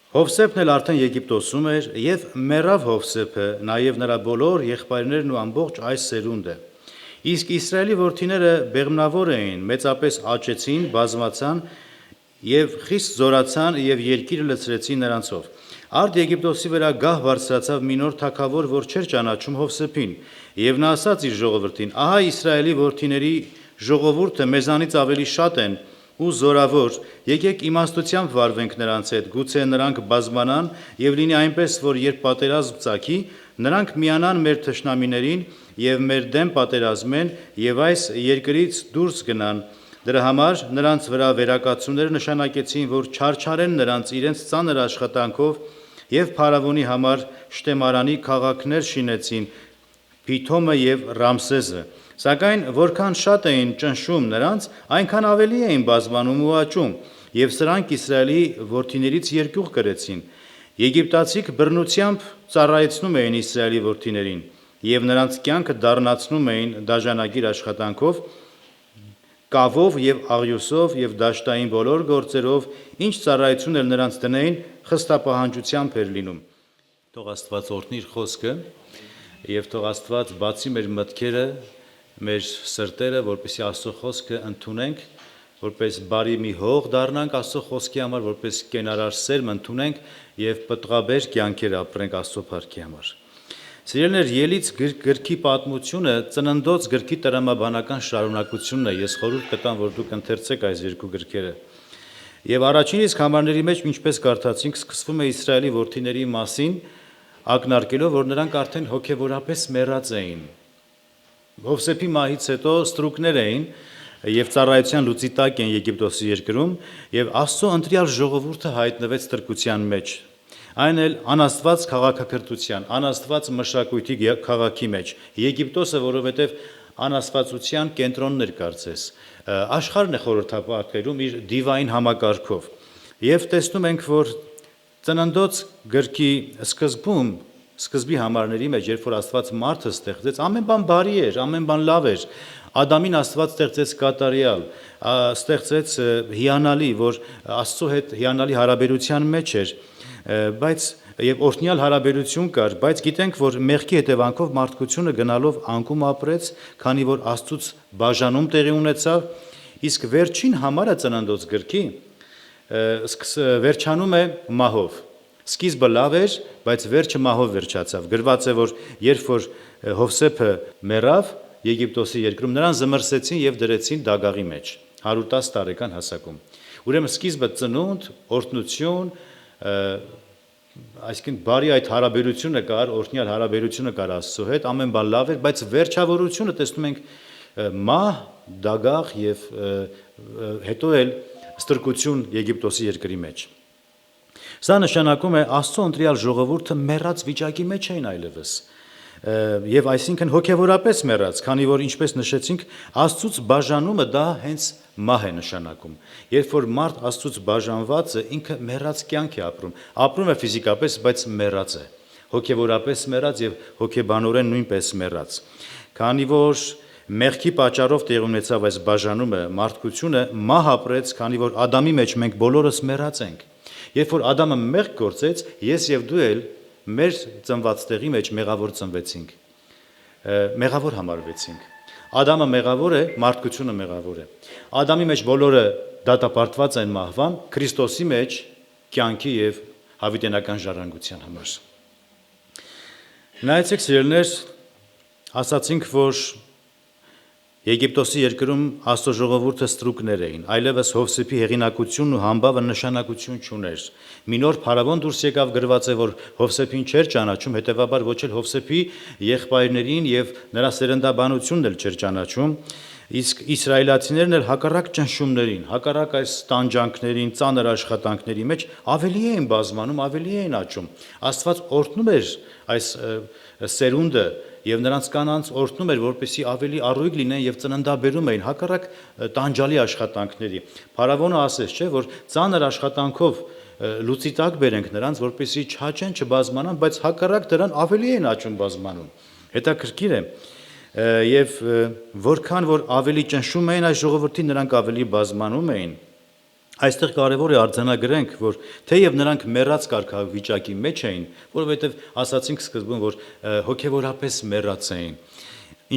Հովսեփն էլ արդեն Եգիպտոսում էր եւ մեռավ Հովսեփը, նաեւ նրա բոլոր եղբայրներն ու ամբողջ այս սերունդը։ Իսկ Իսրայելի որդիները բեղմնավոր էին, մեծապես աճեցին, բազմացան եւ խիստ զորացան եւ երկիրը լցրեցին նրանցով։ Արդ Եգիպտոսի վրա գահ բարձրացավ մի նոր թագավոր, որ չէր ճանաչում Հովսեփին, եւ նա ասաց իր ժողովրդին. «Ահա Իսրայելի որդիների ժողովուրդը մեզանից ավելի շատ են ու զորավոր, եկեք իմաստությամբ վարվենք նրանց հետ, գուցե նրանք բազմանան եւ լինի այնպես, որ երբ պատերազմ ծագի, նրանք միանան մեր թշնամիներին եւ մեր դեմ պատերազմեն եւ այս երկրից դուրս գնան։ Դրա համար նրանց վրա վերակացուներ նշանակեցին, որ չարչարեն նրանց իրենց ծանր աշխատանքով եւ Փարավոնի համար շտեմարանի քաղաքներ շինեցին, Փիթոմը եւ Ռամսեսը։ Սակայն որքան շատ էին ճնշում նրանց, այնքան ավելի էին բազմանում ու աճում, եւ սրանք Իսրայելի որդիներից երկյուղ կրեցին։ Եգիպտացիք բռնությամբ ծառայեցնում էին Իսրայելի որդիներին եւ նրանց կյանքը դառնացնում էին դաժանագիր աշխատանքով, կավով եւ աղյուսով եւ դաշտային բոլոր գործերով, ինչ ծառայություն էլ նրանց դնեին, խստապահանջությամբ էր լինում։ Թող Աստված օրհնի իր խոսքը եւ թող Աստված բացի մեր մտքերը, մեր սրտերը, որպեսզի Աստծո խոսքը ընդունենք, որպես բարի մի հող դառնանք Աստծո խոսքի համար, որպես կենարար սերմ ընդունենք եւ պտղաբեր կյանքեր ապրենք Աստծո փառքի համար։ Սիրելիներ, Ելից գրքի պատմությունը Ծննդոց գրքի տրամաբանական շարունակությունն է։ Ես խորհուրդ կտամ, որ դուք ընթերցեք այս երկու գրքերը։ Եվ առաջին իսկ համարների մեջ, ինչպես կարդացինք, սկսվում է Իսրայելի որդիների մասին, ակնարկելով, որ նրանք արդեն հոգևորապես մեռած էին։ Հովսեփի մահից հետո ստրուկներ էին եւ ծառայության լուծի տակ են Եգիպտոսի երկրում, եւ Աստծո ընտրյալ ժողովուրդը հայտնվեց ստրկության մեջ։ Այն էլ անաստված քաղաքակրթության, անաստված մշակույթի քաղաքի մեջ։ Եգիպտոսը, որովհետև անաստվածության կենտրոնն էր կարծես, աշխարհն է խորհրդապատկերում իր դիվային համակարգով։ Եվ տեսնում ենք, որ Ծննդոց գրքի սկզբի համարների մեջ, երբ որ Աստված մարդը ստեղծեց, ամեն բան բարի էր, ամեն բան լավ էր։ Ադամին Աստված ստեղծեց կատարյալ, ստեղծեց հիանալի, որ Աստծո հետ հիանալի հարաբերության մեջ էր, բայց եւ օրհնյալ հարաբերություն կար, բայց գիտենք, որ մեղքի հետևանքով մարդկությունը գնալով անկում ապրեց, քանի որ Աստծուց բաժանում տեղի ունեցավ, իսկ վերջին համարը Ծննդոց գրքի վերջանում է մահով։ Սկիզբը լավ էր, բայց վերջը մահով վերջացավ։ Գրված է, որ երբ որ Հովսեփը մեռավ Եգիպտոսի երկրում, նրան զմռսեցին եւ դրեցին դագաղի մեջ 110 տարեկան հասակում։ Ուրեմն սկիզբը ծնունդ, օրհնություն, այսինքն բարի այդ հարաբերությունը կար, օրհնյալ հարաբերությունը կար Աստծո հետ, ամեն բան լավ էր, բայց վերջավորությունը տեսնում ենք մահ, դագաղ եւ հետո էլ ստրկություն Եգիպտոսի երկրի մեջ։ Սա նշանակում է Աստծո ընտրյալ ժողովուրդը մեռած վիճակի մեջ էին այլևս։ Եվ այսինքն հոգևորապես մեռած, քանի որ ինչպես նշեցինք, Աստծուց բաժանումը դա հենց մահ է նշանակում։ Երբ որ մարդ Աստծուց բաժանված է, ինքը մեռած կյանք է ապրում է ֆիզիկապես, բայց մեռած է, հոգևորապես մեռած եւ հոգեբանորեն նույնպես մեռած։ Քանի որ մեղքի պատճառով տեղ ունեցավ այս բաժանումը, մարդկությունը մահ ապրեց, քանի որ Ադամի մեջ մենք բոլորս մեռած ենք։ Երբ որ Ադամը մեղք գործեց, ես եւ դու էլ մեր ծնված տեղի մեջ մեղավոր ծնվեցինք, մեղավոր համարվեցինք։ Ադամը մեղավոր է, մարդկությունը մեղավոր է։ Ադամի մեջ բոլորը դատապարտված են մահվան, Քրիստոսի մեջ կյանքի եւ հավիտենական ժառանգության համար։ Նայեցեք սիրելիներ, ասացինք, որ Եգիպտոսի երկրում Աստծո ժողովուրդը ստրուկներ էին, այլևս Հովսեփի հեղինակությունն ու համբավը նշանակություն չուներ։ Մի նոր փարավոն դուրս եկավ, գրված է, որ Հովսեփին չէր ճանաչում, հետևաբար ոչ էլ Հովսեփի եղբայրներին եւ նրա սերնդաբանությունն էլ չէր ճանաչում, իսկ իսրայելացիներն էլ հակառակ ճնշումներին, հակառակ այս տանջանքներին, ծանր աշխատանքների մեջ ավելի էին բազմանում, ավելի էին աճում։ Աստված օրհնում էր այս սերունդը եւ նրանց կանանց օրհնում էր, որպեսզի ավելի առույգ լինեն եւ ծննդաբերում էին հակառակ տանջալի աշխատանքների։ Փարավոնը ասեց, չէ, որ ծանր աշխատանքով լուծի տակ բերենք նրանց, որպեսզի չհաճեն, չբազմանան, բայց հակառակ դրան ավելի են աճում բազմանում։ Հետաքրքիր է, եւ որքան որ ավելի ճնշում էին այս ժողովրդին, նրանք ավելի բազմանում էին։ Այստեղ կարևոր է արձանագրենք, որ թեև նրանք մեռած կարգավիճակի մեջ էին, որովհետև ասացինք սկզբում, որ հոգևորապես մեռած էին։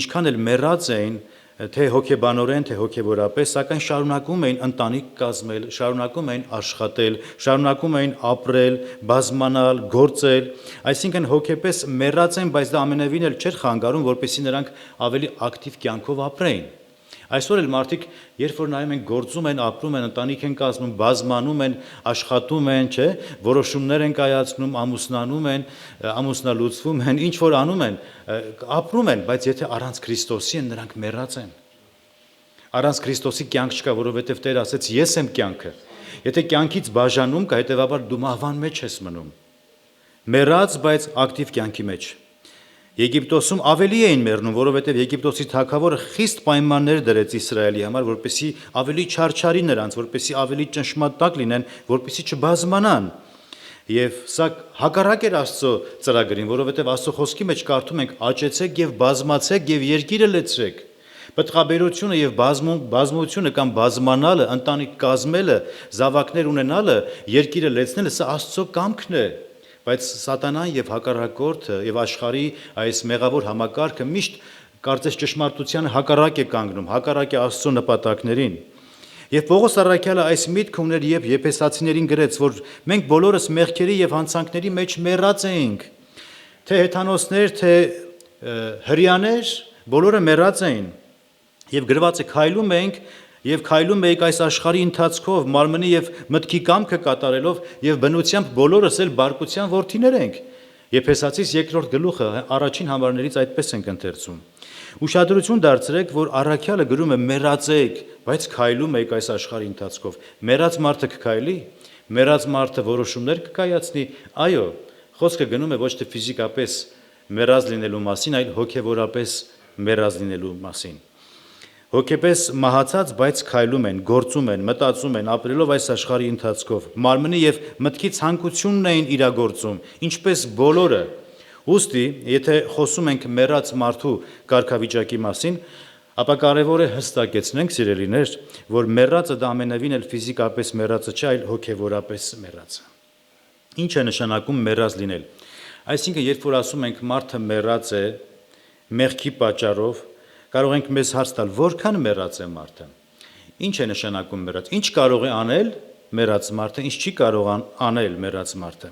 Ինչքան էլ մեռած էին, թե հոգեբանորեն, թե հոգևորապես, սակայն շարունակում էին ընտանիք կազմել, շարունակում էին աշխատել, շարունակում էին ապրել, բազմանալ, գործել, այսինքն հոգեպես մեռած են, բայց դա ամենևին էլ չէր խանգարում, որպեսզի նրանք ավելի ակտիվ կյանքով ապրեին։ Այսօր էլ մարդիկ, երբ որ նայում են, գործում են, ապրում են, ընտանիք են կազմում, բազմանում են, աշխատում են, չէ, որոշումներ են կայացնում, ամուսնանում են, ամուսնալուծվում են, ինչ որ անում են, ապրում են, բայց եթե առանց Քրիստոսի են, նրանք մեռած են։ Առանց Քրիստոսի կյանք չկա, որովհետև Տերը ասեց՝ ես եմ կյանքը։ Եթե կյանքից բաժանում կա, հետևաբար դու մահվան մեջ ես մնում։ Մեռած, բայց ակտիվ կյանքի մեջ։ Եգիպտոսում ավելի էին մեռնում, որովհետև Եգիպտոսի թագավորը խիստ պայմաններ դրեց Իսրայելի համար, որպեսզի ավելի չարչարի նրանց, որպեսզի ավելի ճնշմատակ լինեն, որպեսզի չբազմանան։ Եվ սա հակառակ էր Աստծո ծրագրին, որովհետև Աստծո խոսքի մեջ կարդում ենք՝ աճեցեք եւ բազմացեք եւ երկիրը լեցրեք։ Պտղաբերությունը եւ բազմությունը կամ բազմանալը, ընտանիք կազմելը, զավակներ ունենալը, երկիրը լեցնելը, սա Աստծո կամքն է։ Բայց սատանան եւ հակառակորդը եւ աշխարհի այս մեղավոր համակարգը միշտ կարծես ճշմարտությանը հակառակ է կանգնում, հակառակ է Աստծո նպատակներին։ Եվ Պողոս առաքյալը այս միտքը ուներ, երբ Եփեսացիներին գրեց, որ մենք բոլորս մեղքերի եւ հանցանքների մեջ մեռած էինք, թե հեթանոսներ, թե հրյաներ, բոլորը մեռած էին։ Եվ գրված է քայլում ենք եւ քայլում եք այս աշխարհի ընթացքով, մարմնի եւ մտքի կամքը կատարելով եւ բնությամբ բոլորս էլ բարկության որդիներ ենք։ Եփեսացիս 2-րդ գլուխը առաջին համարներից այդպես ենք ընթերցում։ Ուշադրություն դարձրեք, որ առաքյալը գրում է մեռածեք, բայց քայլում եք այս աշխարհի ընթացքով։ Մեռած մարդը կքայլի, մեռած մարդը որոշումներ կկայացնի։ Այո, խոսքը գնում է ոչ թե ֆիզիկապես մեռած լինելու մասին, այլ հոգեվորապես մեռած լինելու մասին։ Հոգեպես մահացած, բայց քայլում են, գործում են, մտածում են, ապրելով այս աշխարհի ընթացքով, մարմնի եւ մտքի ցանկությունն էին իրագործում, ինչպես բոլորը։ Ուստի, եթե խոսում ենք մեռած մարդու կարգավիճակի մասին, ապա կարևոր է հստակեցնենք, սիրելիներ, որ մեռածը դա ամենևին էլ ֆիզիկապես մեռածը չէ, այլ հոգեվորապես մեռածը։ Ինչ է նշանակում մեռած լինել։ Այսինքն, երբ որ ասում ենք մարդը մեռած է մեղքի պատճառով, կարող ենք մեզ հարց տալ, որքան մեռած է մարդը։ Ինչ է նշանակում մեռած։ Ինչ կարող է անել մեռած մարդը, ինչ չի կարող անել մեռած մարդը։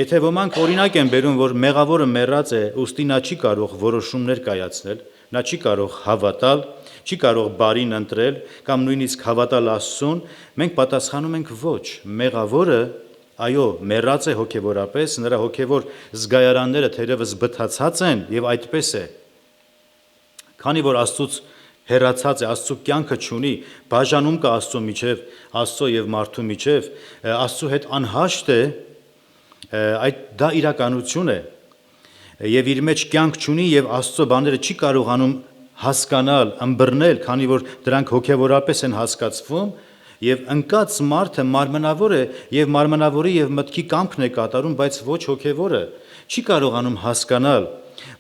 Եթե ոմանք օրինակ են բերում, որ մեղավորը մեռած է, ուստի նա չի կարող որոշումներ կայացնել, նա չի կարող հավատալ, չի կարող բարին ընտրել կամ նույնիսկ հավատալ Աստծուն, մենք պատասխանում ենք ոչ, մեղավորը այո, մեռած է հոգևորապես, նրա հոգևոր զգայարանները թերևս բթացած են եւ այդպես է։ Քանի որ Աստծուց հեռացած է, Աստծո կյանքը չունի, բաժանում կա Աստծո միջև, Աստծո եւ մարդու միջև, Աստծո հետ անհաշտ է, դա իրականություն է, եւ իր մեջ կյանք չունի եւ Աստծո բաները չի կարողանում հասկանալ, ըմբռնել, քանի որ դրանք հոգեվորապես են հասկացվում, եւ ընկած մարդը մարմնավոր է եւ մարմնավորի եւ մտքի կամքն է կատարում, բայց ոչ հոգեվորը, չի կարողանում հասկանալ։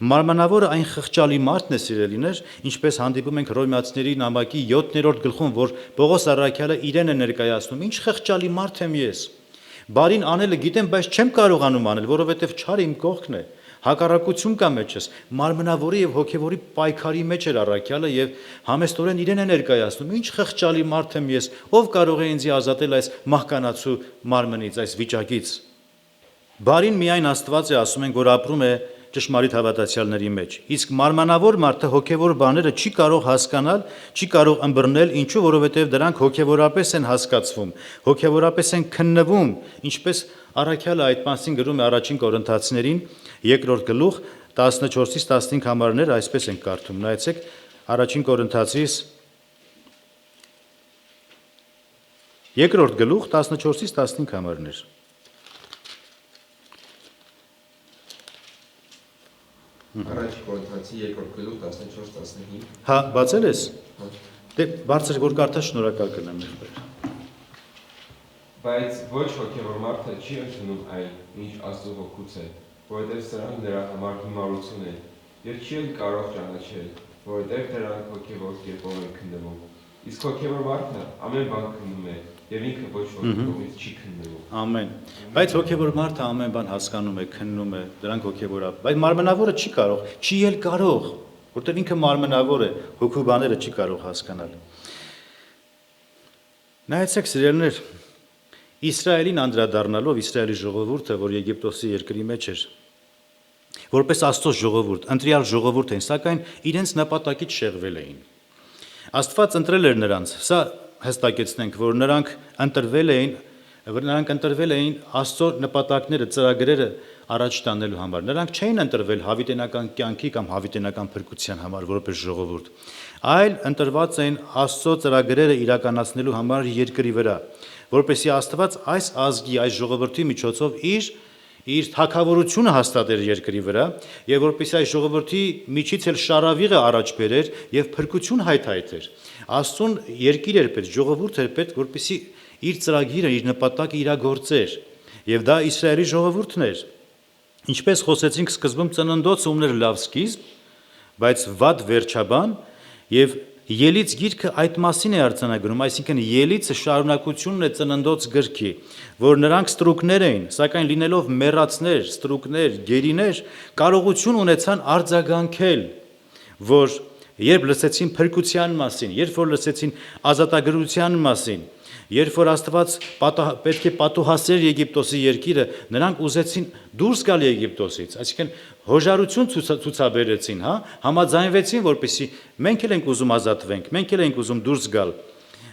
Մարմնավորը այն խղճալի մարդն է, սիրելիներ, ինչպես հանդիպում ենք Հռոմեացիների նամակի 7-րդ գլխում, որ Պողոս առաքյալը իրեն է ներկայացնում, ինչ խղճալի մարդ եմ ես։ Բարին անելը գիտեմ, բայց չեմ կարողանում անել, որովհետև չարը իմ կողքն է։ Հակառակություն կա մեջս, մարմնավորի եւ հոգեվորի պայքարի մեջ էր առաքյալը եւ համեստորեն իրեն է ներկայացնում, ինչ խղճալի մարդ եմ ես, ով կարող է ինձ ազատել այս մահկանացու մարմնից, այս վիճակից։ Բարին միայն Աստված է, ասում ենք, որ ապրում է ճշմարիտ հավատացյալների մեջ, իսկ մարմնավոր մարդը հոգևոր բաները չի կարող հասկանալ, չի կարող ըմբռնել, ինչու, որովհետև դրանք հոգևորապես են հասկացվում, հոգևորապես են քննվում, ինչպես առաքյալը այդ մասին գրում է առաջին Կորինթացիներին 2-րդ գլուխ 14-ից 15 համարներ, այսպես են կարդում, նայեցեք, առաջին Կորինթացիս 2-րդ գլուխ 14-ից 15 համարներ։ Առաջին Կորինթացի 2-րդ գլուխ 14-15։ Հա, բացել ես։ Դե բարձր որ կարդաս շնորհակալ կլինեմ եղբայր։ Բայց ոչ հոգևոր մարդը չի ընդունում այն, ինչ Աստծո հոգուց է, որովհետև սրանք նրա համար հիմարություն են, եւ չի էլ կարող ճանաչել, որովհետև դրանք հոգևոր կերպով են քննվում։ Իսկ հոգևոր մարդը ամեն բան քննում է եւ ինքը ոչ ոքի կողմից չի քննվում։ Ամեն։ Բայց հոգևոր մարդը ամեն բան հասկանում է, քննում է, դրանք հոգևոր է։ Բայց մարմնավորը չի կարող, չի էլ կարող, որտեղ ինքը մարմնավոր է, հոգու բաները չի կարող հասկանալ։ Նայեցեք սիրելիներ, Իսրայելին անդրադառնալով Իսրայելի ժողովուրդը, որ Եգիպտոսի երկրի մեջ էր, որպես Աստծո ժողովուրդ, ընտրյալ ժողովուրդ են, սակայն իրենց նպատակից շեղվել էին։ Աստված ընտրել էր նրանց, սա հստակեցնենք, որ նրանք ընտրվել էին Աստծո նպատակները, ծրագրերը առաջ տանելու համար։ Նրանք չէին ընտրվել հավիտենական կյանքի կամ հավիտենական փրկության համար, որպես ժողովուրդ, այլ ընտրված էին Աստծո ծրագրերը իրականացնելու համար երկրի վրա, որպեսզի Աստված այս ազգի, այս ժողովրդի միջոցով իր թագավորությունը հաստատեր երկրի վրա եւ որպեսզի այս ժողովրդի միջից էլ շարավիղը առաջ բերեր եւ փրկություն հայթայթեր։ Աստծուն երկիր էր պետք, ժողովուրդ էր պետք, որպեսզի իր ծրագիրը, իր նպատակը իրագործեր, եւ դա Իսրայելի ժողովուրդն էր։ Ինչպես խոսեցինք սկզբում, ծննդոցը ուներ լավ սկիզբ, բայց վատ վերջաբան եւ Ելից գիրքը այդ մասին է արձանագրում, այսինքն Ելիցը շարունակությունն է ծննդոց գրքի, որ նրանք ստրուկներ էին, սակայն լինելով մեռածներ, ստրուկներ, գերիներ, կարողություն ունեցան արձագանքել, որ երբ լսեցին փրկության մասին, երբ որ լսեցին ազատագրության մասին, երբ որ Աստված պետք է պատուհասեր Եգիպտոսի երկիրը, նրանք ուզեցին դուրս գալ Եգիպտոսից, այսինքն հոժարություն ցուցաբերեցին, համաձայնվեցին, որպեսզի մենք էլ ենք ուզում ազատվենք, մենք էլ ենք ուզում դուրս գալ։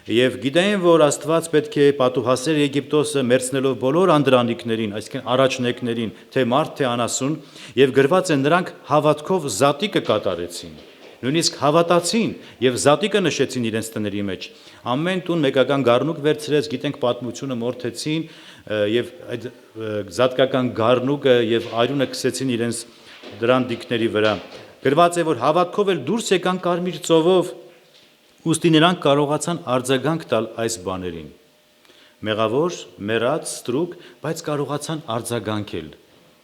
Եվ գիտեին, որ Աստված պետք է պատուհասեր Եգիպտոսը մերցնելով բոլոր անդրանիկներին, այսինքն առաջնեկներին, թե մարդ, թե անասուն, եւ գրված է նրանք հավատքով զատիկը կատարեցին։ Նույնիսկ հավատացին եւ զատիկը նշեցին իրենց տների մեջ։ Ամեն տուն մեկական գառնուկ վերցրեց, գիտենք պատմությունը մորթեցին եւ այդ զատկական գառնուկը եւ արյունը քսեցին իրենց դրան դիկների վրա։ Գրված է, որ հավատքով էլ դուրս եկան կարմիր ծովով, ուստի նրանք կարողացան արձագանք տալ այս բաներին։ Մեղավոր, մեռած, ստրուկ, բայց կարողացան արձագանքել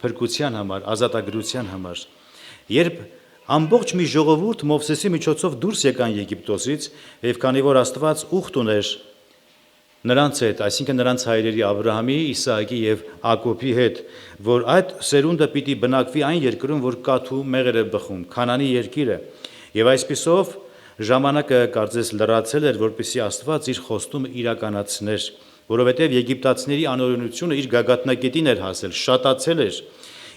փրկության համար, ազատագրության համար։ Երբ ամբողջ մի ժողովուրդ Մովսեսի միջոցով դուրս եկան Եգիպտոսից, եւ քանի որ Աստված ուխտ ուներ նրանց հետ, այսինքն նրանց հայրերի Աբրահամի, Իսահակի եւ Ակոբի հետ, որ այդ սերունդը պիտի բնակվի այն երկրում, որ կաթու մեղր է բխում, Քանանի երկիրը, եւ այսպիսով ժամանակը կարծես լրացել էր, որպեսզի Աստված իր խոստումը իրականացներ, որովհետեւ եգիպտացիների անօրենությունը իր գագաթնակետին էր հասել, շատացել էր։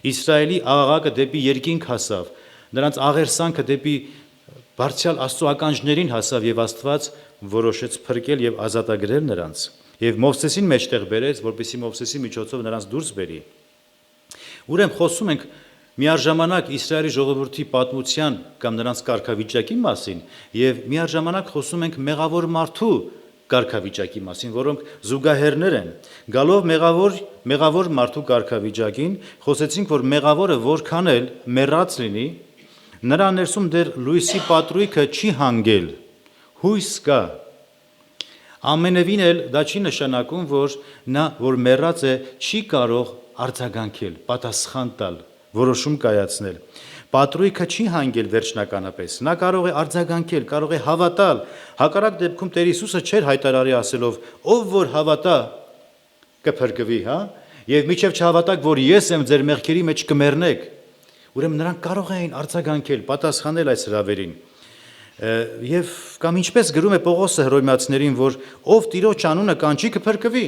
Իսրայելի աղաղակը դեպի երկինք հասավ, նրանց աղերսանքը դեպի բարձրյալ Աստծո ականջներին հասավ եւ Աստված որոշեց փրկել եւ ազատագրել նրանց եւ Մովսեսին մեջտեղ բերեց, որպեսզի Մովսեսի միջոցով նրանց դուրս բերի։ Ուրեմն խոսում ենք միաժամանակ Իսրայելի ժողովրդի պատմության կամ նրանց կարգավիճակի մասին եւ միաժամանակ խոսում ենք մեղավոր մարդու կարգավիճակի մասին, որոնք զուգահեռներ են։ Գալով մեղավոր մարդու կարգավիճակին, խոսեցինք, որ մեղավորը որքան էլ մեռած լինի, նրա ներսում դեռ լույսի պատրույգը չի հանգել, հույս կա։ Ամենևին էլ դա չի նշանակում, որ նա, որ մեռած է, չի կարող արձագանքել, պատասխան տալ, որոշում կայացնել։ Պատրույգը չի հանգել վերջնականապես, նա կարող է արձագանքել, կարող է հավատալ։ Հակառակ դեպքում Տեր Հիսուսը չէր հայտարարի ասելով, ով որ հավատա կփրկվի, եւ միջև չհավատակ, որ ես եմ ձեր մեղքերի մեջ կմեռնեք։ Ուրեմն նրանք կարող էին արձագանքել, պատասխանել այս հրավերին։ Եվ կամ ինչպես գրում է Պողոսը Հռոմեացիներին, որ ով Տիրոջ անունը կանչի կփրկվի։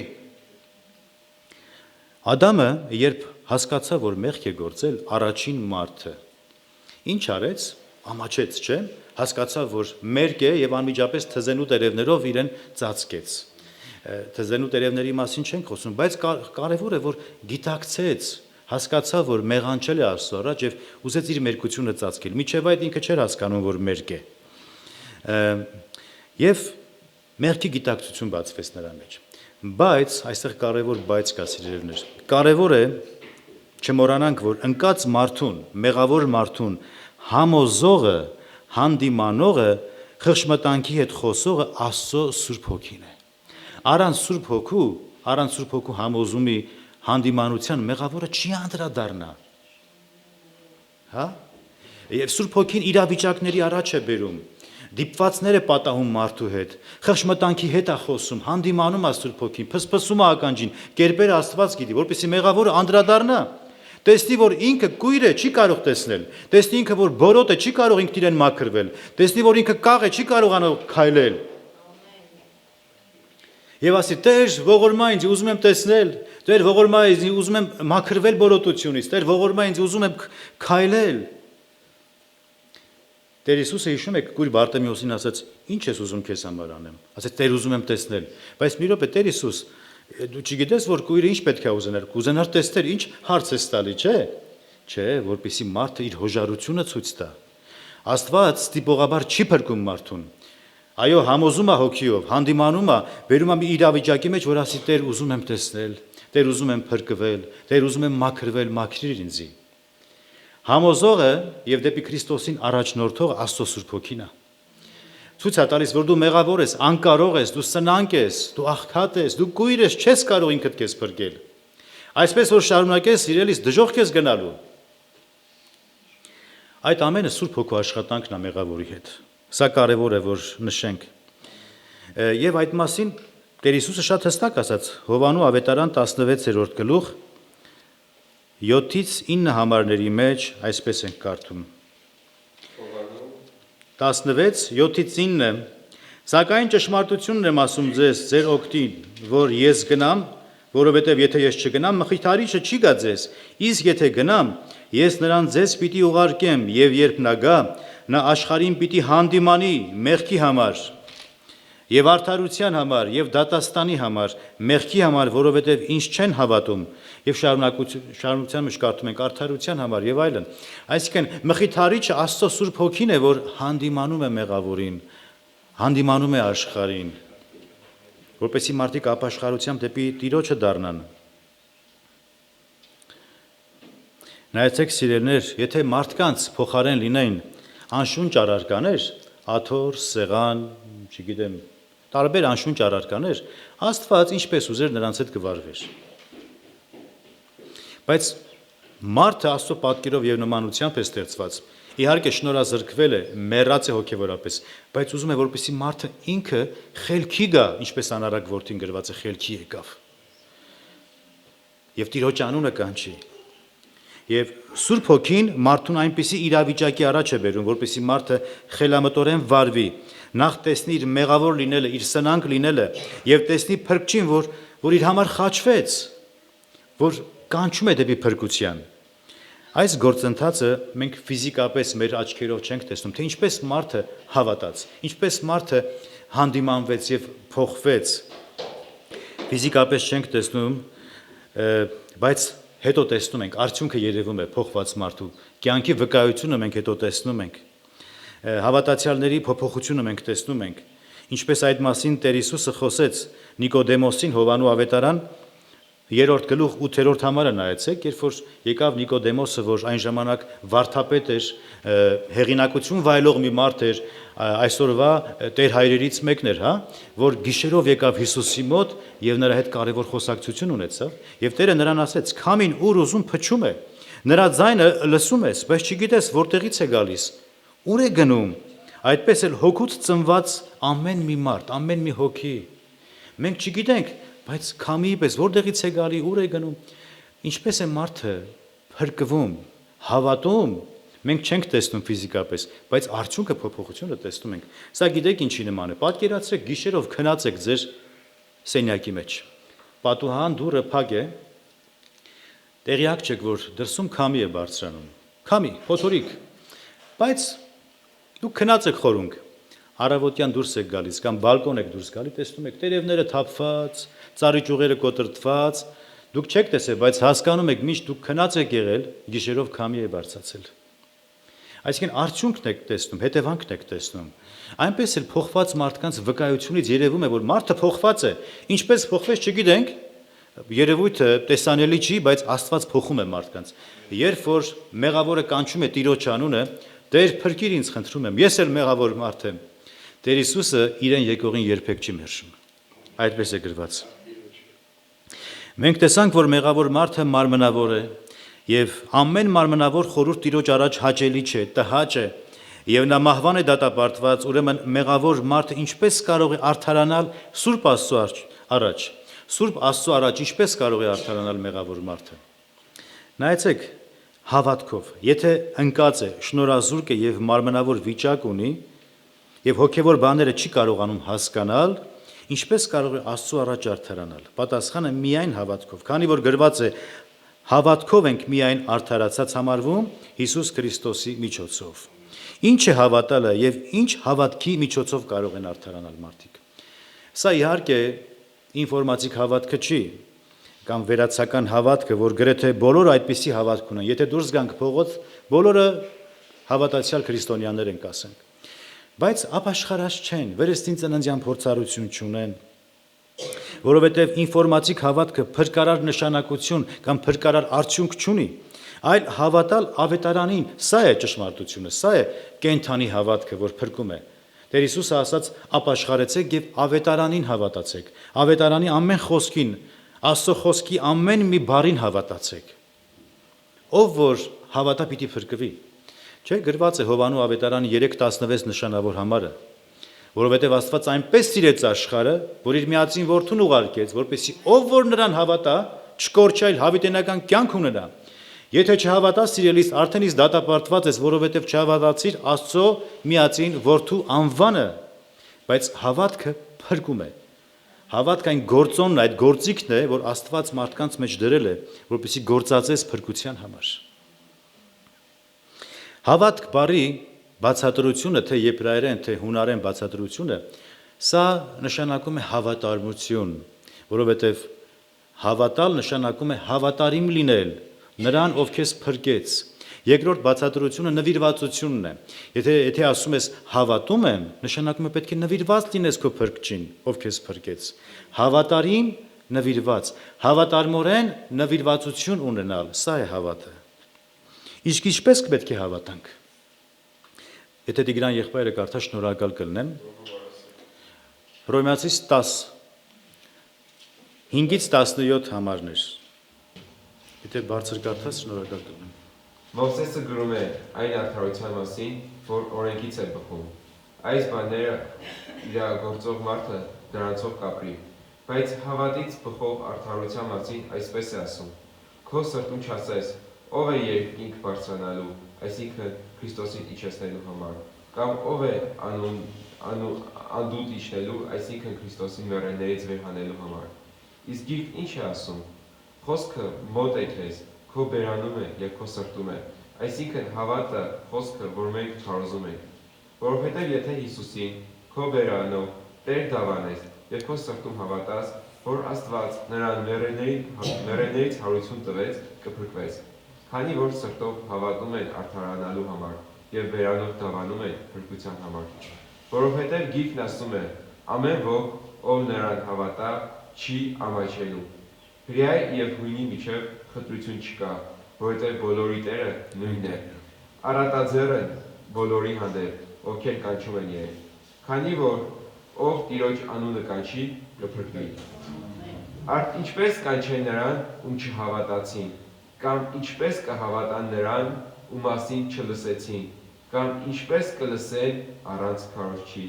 Ադամը, երբ հասկացավ, որ մեղք է գործել, առաջին մարդը ինչ արեց, ամաչեց, չէ՞, հասկացավ, որ մերկ է եւ անմիջապես թզենու տերևներով իրեն ծածկեց։ Թզենու տերևների մասին չենք խոսում, բայց կարևոր է, որ գիտակցեց, հասկացավ, որ մեղանչել է Աստծո առաջ եւ ուզեց իր մերկությունը ծածկել։ Միջև այդ ինքը չէր հասկանում, որ մերկ է։ Եվ մեղքի գիտակցություն բացվեց նրա մեջ։ Բայց այստեղ կարևոր բայց կա, սիրելիներ։ Կարևոր է չմոռանանք, որ ընկած մարդուն, մեղավոր մարդուն համոզողը, հանդիմանողը, խղճմտանքի հետ խոսողը Աստծո Սուրբ Հոգին է։ Առանց Սուրբ Հոգու համոզումի հանդիմանության մեղավորը չի անդրադառնա։ Եվ Սուրբ Հոգին իրավիճակների առաջ է բերում։ դիպվածներ է պատահում մարդու հետ, խղճմտանքի հետ է խոսում, հանդիմանում է Սուրբ Հոգին, փսփսում է ականջին, կերպերը Աստված գիտի, որպեսզի մեղավորը անդրադառնա, տեսնի, որ ինքը կույր է, չի կարող տեսնել, տեսնի ինքը, որ բորոտ է, չի կարող ինքն իրեն մաքրվել, տեսնի, որ ինքը կաղ է, չի կարողանալ քայլել։ Եվ ասի, Տեր, ողորմա ինձ, ուզում եմ տեսնել, Տեր, ողորմա ինձ, ուզում եմ մաքրվել բորոտությունից, Տեր, ողորմա ինձ, ուզում եմ քայլել։ Տեր Հիսուսը հիշում եք, կույր Բարտեմեոսին ասաց, ինչ ես ուզում քեզ համար անեմ։ Ասաց, Տեր, ուզում եմ տեսնել։ Բայց մի րոպե, Տեր Հիսուս, դու չգիտես, որ կույրը ինչ պետք է ուզենար, կուզենար տեսնել, ինչ հարց ես տալի, չէ՞։ Չէ, որպեսզի մարդը իր հոժարությունը ցույց տա։ Աստված ստիպողաբար չի փրկում մարդուն։ Այո, համոզում է հոգիով, հանդիմանում է, վերում է մի իրավիճակի մեջ, որ ասի, Տեր, ուզում եմ տեսնել, Տեր, ուզում եմ փրկվել, Տեր, ուզում եմ մաքրվել, մաքրիր ինձ։ Համոզողը եւ դեպի Քրիստոսին առաջնորդող Աստծո Սուրբ Հոգին է։ Ցույց է տալիս, որ դու մեղավոր ես, անկարող ես, դու սնանկ ես, դու աղքատ ես, դու կույր ես, չես կարող ինքդ քեզ փրկել։ Այսպես որ շարունակես սիրելիս դժոխք ես գնալու։ Այդ ամենը Սուրբ Հոգու աշխատանքն է մեղավորի հետ։ Սա կարևոր է, որ նշենք։ Եվ այդ մասին Տեր Հիսուսը շատ հստակ ասաց Հովանու ավետարան 16-րդ գլուխ 7-ից 9 համարների մեջ այսպես ենք կարդում։ 16, 7-ից 9 Սակայն ճշմարտությունն եմ ասում ձեզ, ձեր օգտին, որ ես գնամ, որովհետև եթե ես չգնամ, մխիթարիչը չի գա ձեզ, իսկ եթե գնամ, ես նրան ձեզ պիտի ուղարկեմ, եւ երբ նա գա, նա աշխարհին պիտի հանդիմանի մեղքի համար, եւ արդարության համար, եւ դատաստանի համար, մեղքի համար, որովհետև ինչ չեն հավատում, եւ շարունակության մեջ կարդում ենք արդարության համար եւ այլն։ Այսինքն մխիթարիչը Աստծո Սուրբ Հոգին է, որ հանդիմանում է մեղավորին, հանդիմանում է աշխարհին, որպեսզի մարդիկ ապաշխարությամբ դեպի Տիրոջը դառնան։ Նայեցեք սիրելիներ, եթե մարդկանց փոխարեն լինեին անշունչ առարկաներ, աթոռ, սեղան, չգիտեմ, տարբեր անշունչ առարկաներ, Աստված ինչպես ուզեր նրանց հետ կվարվեր։ Բայց մարդը Աստծո պատկերով եւ նմանությամբ է ստեղծված։ Իհարկե շնորհազրկվել է, մեռած է հոգեվորապես, բայց ուզում է որպեսզի մարդը ինքը խելքի գա, ինչպես անարակ որդին գրված է, խելքի եկավ։ Եվ Տիրոջ անունը կանչի։ Եվ Սուրբ Հոգին մարդուն այնպիսի իրավիճակի առաջ է բերում, որպեսզի մարդը խելամտորեն վարվի, նախ տեսնի իր մեղավոր լինելը, իր սնանկ լինելը, եւ տեսնի փրկչին, որ իր համար խաչվեց, որ կանչում է դեպի փրկության։ Այս գործընթացը մենք ֆիզիկապես մեր աչքերով չենք տեսնում, թե ինչպես մարդը հավատաց, ինչպես մարդը հանդիմանվեց եւ փոխվեց։ Ֆիզիկապես չենք տեսնում, բայց հետո տեսնում ենք, արդյունքը երևում է փոխված մարդու կյանքի վկայությունը մենք հետո տեսնում ենք, հավատացյալների փոփոխությունը մենք տեսնում ենք, ինչպես այդ մասին Տեր Հիսուսը խոսեց Նիկոդեմոսին Հովանու ավետարան 3-րդ գլուխ 8-րդ համարը նայեցեք, երբ որ եկավ Նիկոդեմոսը, որ այն ժամանակ վարդապետ էր, հեղինակություն վայելող մի մարդ էր, այսօրվա Տեր հայրերից մեկն էր, որ գիշերով եկավ Հիսուսի մոտ եւ նրա հետ կարևոր խոսակցություն ունեցավ, եւ Տերը նրան ասեց. «Քամին ուր ուզում փչում է, նրա ձայնը լսում ես, բայց չգիտես որտեղից է գալիս, ուր է գնում»։ Այդպես էլ հոգուց ծնված ամեն մի մարդ, ամեն մի հոգի, մենք չգիտենք, բայց քամիի պես որտեղից է գալի, ուր է գնում, ինչպես է մարդը փրկվում, հավատում, մենք չենք տեսնում ֆիզիկապես, բայց արդյունքը փոփոխությունը տեսնում ենք։ Սա գիտեք ինչի նման է։ Պատկերացրեք գիշերով քնած եք ձեր սենյակի մեջ։ Պատուհան դուռը փակ է։ Տեղյակ չեք, որ դրսում քամի է բարձրանում։ Քամի, փոթորիկ։ Բայց դուք քնած եք խորունգ։ Առավոտյան դուրս եք գալիս կամ բալկոն եք դուրս գալի, տեսնում եք տերևները թափված, ծառի ճյուղերը կոտրտված, դուք չեք տեսել, բայց հասկանում եք, միշտ դուք քնած եք եղել, գիշերով քամի է բարձրացել։ Այսինքն արդյունքն եք տեսնում, հետևանքն եք տեսնում։ Այնպես էլ փոխված մարդկանց վկայությունից երևում է, որ մարդը փոխված է, ինչպես փոխվեց չգիտենք, երևույթը տեսանելի չի, բայց Աստված փոխում է մարդկանց։ Երբ որ մեղավորը կանչում է Տիրոջ անունը, Տեր փրկիր ինձ, խնդրում եմ, ես էլ մեղավոր մարդ եմ, Տեր Հիսուսը իրեն եկողին երբեք չի մերժում։ Այդպես է գրված։ Մենք տեսանք, որ մեղավոր մարդը մարմնավոր է, եւ ամեն մարմնավոր խորհուրդ Տիրոջ առաջ հաճելի չէ, տհաճ է, Եվ նա մահվան է դատապարտված, ուրեմն մեղավոր մարդը ինչպես կարող է արդարանալ Սուրբ Աստծո առաջ։ Սուրբ Աստծո առաջ ինչպես կարող է արդարանալ մեղավոր մարդը։ Նայեցեք հավատքով, եթե ընկած է, շնորհազուրկ է եւ մարմնավոր վիճակ ունի եւ հոգեվոր բաները չի կարողանում հասկանալ, ինչպես կարող է Աստծո առաջ արդարանալ։ Պատասխանը միայն հավատքով, քանի որ գրված է հավատքով ենք միայն արդարացած համարվում Հիսուս Քրիստոսի միջոցով։ Ինչ է հավատալը եւ ինչ հավատքի միջոցով կարող են արդարանալ մարդիկ։ Սա իհարկե ինֆորմատիկ հավատքը չի, կամ վերացական հավատքը, որ գրեթե բոլորը այդպիսի հավատք ունեն։ Եթե դուրս գանք փողոց, բոլորը հավատացյալ քրիստոնյաներ են կասենք։ Բայց ապաշխարած չեն, վերստին ծննդյան փորձառություն չունեն, որովհետև ինֆորմատիկ հավատքը փրկարար նշանակություն կամ փրկարար արդյունք չունի, այլ հավատալ ավետարանին, սա է ճշմարտությունը, սա է կենթանի հավատքը, որ փրկում է։ Տեր Հիսուսը ասաց. ապաշխարեցեք եւ ավետարանին հավատացեք, ավետարանի ամեն խոսքին, Աստծո խոսքի ամեն մի բառին հավատացեք։ Ով որ հավատա պիտի փրկվի։ Չէ, գրված է Հովանու ավետարանի 3:16 նշանավոր համարը, որովհետև Աստված այնպես սիրեց աշխարհը, որ իր միածին որդուն ուղարկեց, որպեսզի ով որ նրան հավատա, չկորչի, այլ հավիտենական կյանք ունենա։ Եթե չհավատաս, սիրելիս, արդեն իսկ դատապարտված ես, որովհետև չհավատացիր Աստծո միածին որդու անվանը, բայց հավատքը փրկում է։ Հավատքը այն գործոնն, այդ գործիքն է, որ Աստված մարդկանց մեջ դրել է, որպեսզի գործածես փրկության համար։ Հավատք բառի բացատրությունը, թե եբրայերեն, թե հունարեն բացատրությունը, սա նշանակում է հավատարմություն, որովհետև հավատալ նշանակում է հավատարիմ լինել նրան, ով քեզ փրկեց։ Երկրորդ բացատրությունը նվիրվածությունն է։ Եթե ասում ես հավատում եմ, նշանակում է պետք է նվիրված լինես քո փրկչին, ով քեզ փրկեց։ Հավատարիմ, նվիրված, հավատարմորեն նվիրվածություն ունենալ, սա է հավատը։ Իսկ ինչպես պետք է հավատանք։ Եթե Տիգրան եղբայրը կարդա, շնորհակալ կլինեմ։ Հռոմեացիս 10 5-ից 17 համարներ։ Եթե բարձր կարդաս, շնորհակալ կլինեմ։ Մովսեսը գրում է այն արդարության մասին, որ օրենքից է բխում։ Այս բաները իրագործող մարդը դրանցով կապրի, բայց հավատից բխող արդարության մասին այսպես է ասում. Քո սրտում չասես, ով է երկինք բարձրանալու, այսինքն Քրիստոսին իջեցնելու համար, կամ ով է անդուտ իջնելու, այսինքն Քրիստոսին մեռելներից վեր հանելու համար։ Իսկ գիրքն ինչ է ասում։ Խոսքը մոտ է քեզ, քո բերանում է եւ քո սրտում է, այսինքն հավատը խոսքը, որ մենք քարոզում ենք, որովհետեւ եթե Հիսուսին քո բերանով Տեր դավանես եւ քո սրտում հավատաս, որ Աստված նրան մեռելներից հարություն տվեց, կփրկվես, քանի որ սրտով հավատում են արդարանալու համար եւ բերանով դավանում են փրկության համար, որովհետեւ գիրքն ասում է. ամեն ոք, ով նրան հավատա, չի ամաչելու։ Հրեայի եւ հույնի միջև խտրություն չկա, որովհետև բոլորի Տերը նույնն է։ Առատաձեռն բոլորի հանդեպ, ովքեր կանչում են Իրեն, քանի որ ով Տիրոջ անունը կանչի, կփրկվի։ Ինչպես կանչեն նրան, ում չհավատացին, կամ ինչպես կհավատան նրան, ում մասին չլսեցին, կամ ինչպես կլսեն առանց քարոզչի,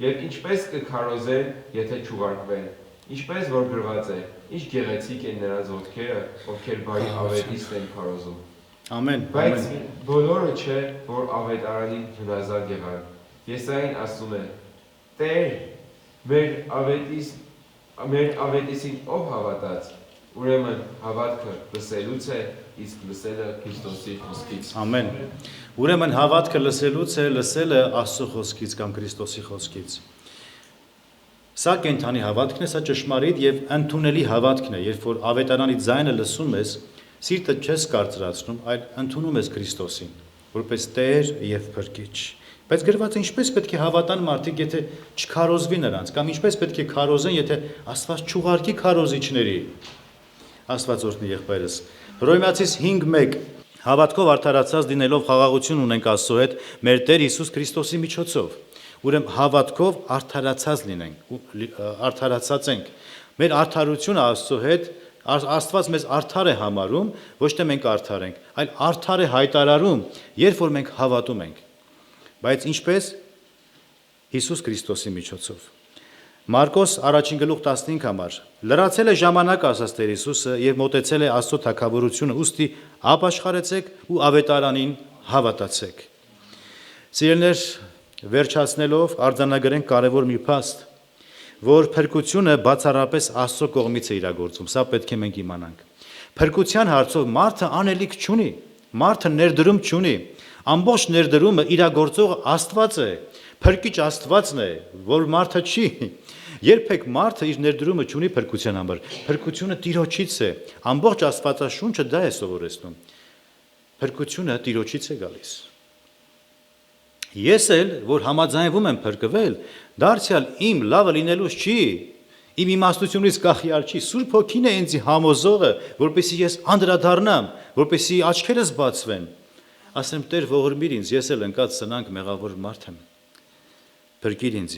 եւ ինչպես կքարոզեն, եթե չուղարկվեն։ Ինչպես որ գրված է, ինչ գեղեցիկ են նրանց ոտքերը, ովքեր բարի ավետիստ են քարոզում։ Ամեն։ Բայց բոլորը չէ, որ ավետարանին հնազանդ եղան։ Եսային ասում է. Տեր, մեր ավետիսին ով հավատաց, ուրեմն հավատքը լսելուց է, իսկ լսելը Քրիստոսի խոսքից։ Ամեն։ Ուրեմն հավատքը լսելուց է, լսելը Աստծո խոսքից կամ Քրիստոսի խոսքից։ Սա կենթանի հավատքն է, սա ճշմարիտ եւ ընդունելի հավատքն է, երբ որ ավետարանի ձայնը լսում ես, սիրտը չես կարծրացնում, այլ ընդունում ես Քրիստոսին, որպես Տեր եւ Փրկիչ։ Բայց գրված է ինչպես պետք է հավատան մարդիկ, եթե չքարոզվի նրանց, կամ ինչպես պետք է քարոզեն, եթե Աստված չուղարկի քարոզիչների։ Աստված օրհնի եղբայրս։ Հռոմեացիս 5:1 Հավատքով արդարացած լինելով խաղաղություն ունենք Աստծո հետ մեր Տեր Հիսուս Քրիստոսի միջոցով։ Ուրեմն հավատքով արդարացած լինենք, արդարացած ենք։ Մեր արդարությունը Աստծո հետ, Աստված մեզ արդար է համարում, ոչ թե մենք արդար ենք, այլ արդար է հայտարարում, երբ որ մենք հավատում ենք։ բայց ինչպես Հիսուս Քրիստոսի միջոցով։ Մարկոս 1:15 համար լրացել է ժամանակ ասաց Տեր Հիսուսը եւ մոտեցել է Աստծո թագավորությունը, ուստի ապաշխարեցեք ու ավետարանին հավատացեք։ Սիրելիներ, վերջացնելով արձանագրենք կարևոր մի փաստ, որ փրկությունը բացառապես Աստծո կողմից է իրագործվում, սա պետք է մենք իմանանք։ Փրկության հարցով մարդը անելիք չունի, մարդը ներդրում չունի, ամբողջ ներդրումը իրագործող Աստված է, փրկիչ Աստվածն է, որ մարդը չի։ Երբեք մարդը իր ներդրումը չունի փրկության համար, փրկությունը Տիրոջից է, ամբողջ Աստվածաշունչը դա է սովորեցնում։ Փրկությունը Տիրոջից է գալիս։ Ես էլ, որ համաձայնվում եմ փրկվել, դարձյալ իմ լավը լինելուց չի, իմ իմաստությունից կախյալ չի, Սուրբ Հոգին է ինձ համոզողը, որպեսզի ես անդրադառնամ, որպեսզի աչքերս բացվեն։ Ասեմ, Տեր, ողորմիր ինձ, ես էլ ընկած սնանկ մեղավոր մարդ եմ։ Փրկիր ինձ։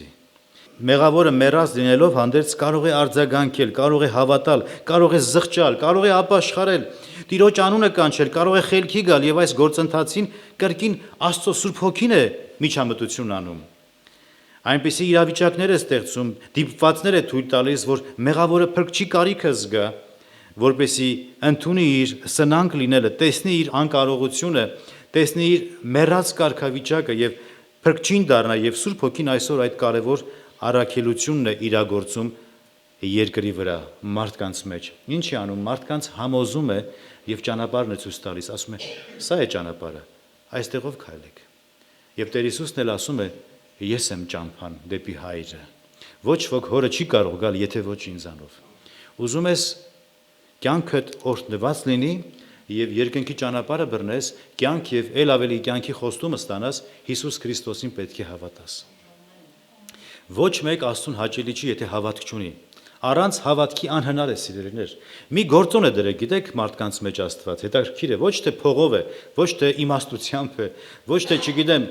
Մեղավորը մեռած լինելով հանդերձ կարող է արձագանքել, կարող է հավատալ, կարող է զղջալ, կարող է ապաշխարել, Տիրոջ անունը կանչել, կարող է խելքի գալ եւ այս գործընթացին կրկին Աստծո Սուրբ Հոգին է միջամտություն անում։ Այնպիսի իրավիճակներ է ստեղծում, դիպվածներ է թույլ տալիս, որ մեղավորը փրկչի կարիքը զգա, որպեսզի ընդունի իր սնանկ լինելը, տեսնի իր անկարողությունը, տեսնի իր մեռած կարգավիճակը եւ փրկչին դառնա եւ Սուրբ Հոգին այսօր այդ կարևոր առաքելությունն է իրագործում երկրի վրա մարդկանց մեջ։ Ինչ է անում, մարդկանց համոզում է եւ ճանապարհն է ցույց տալիս, ասում է, սա է ճանապարհը, այստեղով քայլեք։ Եվ Տեր Հիսուսն էլ ասում է, ես եմ ճամփան դեպի Հայրը։ Ոչ ոք հորը չի կարող գալ, եթե ոչ ինձանով։ Ուզում ես կյանքդ օրհնված լինի եւ երկնքի ճանապարհը բռնես, կյանք եւ ել ավելի կյանքի խոստումը ստանաս, Հիսուս Քրիստոսին պետք է հավատաս։ Ոչ մեկ Աստծուն հաճելի չի, եթե հավատք չունի։ Առանց հավատքի անհնար է, սիրելիներ։ Մի գործոն է դրեք, գիտեք, մարդկանց մեջ Աստված, հետաքրքիր է, ոչ թե փողով է, ոչ թե իմաստությամբ է, ոչ թե, չգիտեմ,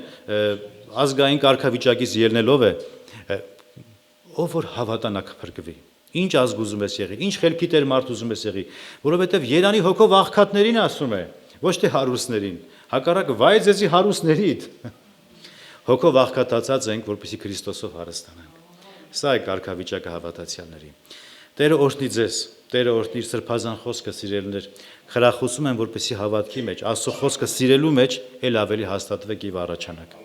ազգային կարգավիճակից ելնելով է, ով որ հավատա նա կփրկվի։ Ինչ ազգ ուզում ես եղի, ինչ խելքի տեր մարդ ուզում ես եղի, որովհետև Երանի հոգով աղքատներին ասում է, ոչ թե հարուստներին, հակառակը վայ ձեզի հարուստներիդ։ Հոգով աղքատացած ենք, որպեսզի Քրիստոսով հարստանանք։ Սա է կարգավիճակը հավատացյալների։ Տերը օրհնի ձեզ, Տերը օրհնի իր սրբազան խոսքը, սիրելիներ, խրախուսում եմ, որպեսզի հավատքի մեջ, Աստծո խոսքը սիրելու մեջ էլ ավելի հաստատվեք եւ առաջանաք։